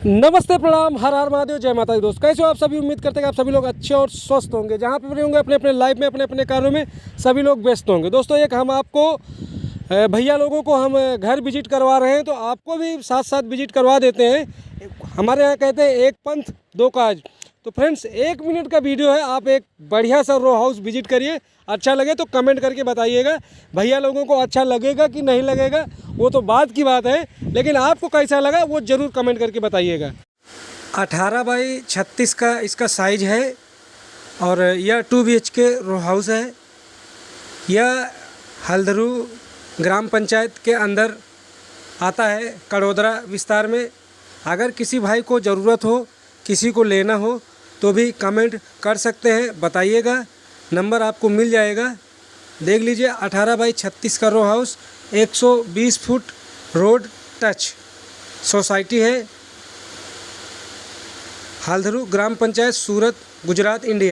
नमस्ते, प्रणाम, हर हर महादेव, जय माता दी। दोस्त कैसे हो आप सभी? उम्मीद करते हैं कि आप सभी लोग अच्छे और स्वस्थ होंगे। जहाँ पे भी होंगे अपने अपने लाइफ में अपने अपने कार्यों में सभी लोग व्यस्त होंगे। दोस्तों, एक हम आपको भैया लोगों को हम घर विजिट करवा रहे हैं, तो आपको भी साथ साथ विजिट करवा देते हैं। हमारे यहाँ कहते हैं एक पंथ दो काज। तो फ्रेंड्स, 1 मिनट का वीडियो है, आप एक बढ़िया सा रो हाउस विजिट करिए। अच्छा लगे तो कमेंट करके बताइएगा। भैया लोगों को अच्छा लगेगा कि नहीं लगेगा वो तो बात की बात है, लेकिन आपको कैसा लगा वो ज़रूर कमेंट करके बताइएगा। 18 बाई 36 का इसका साइज़ है और यह 2 BHK रो हाउस है। यह हल्दरू ग्राम पंचायत के अंदर आता है, कड़ोदरा विस्तार में। अगर किसी भाई को ज़रूरत हो, किसी को लेना हो तो भी कमेंट कर सकते हैं, बताइएगा, नंबर आपको मिल जाएगा। देख लीजिए, 18 बाई 36 का row house, 120 foot road touch society है, हल्दरू ग्राम पंचायत, सूरत, गुजरात, इंडिया।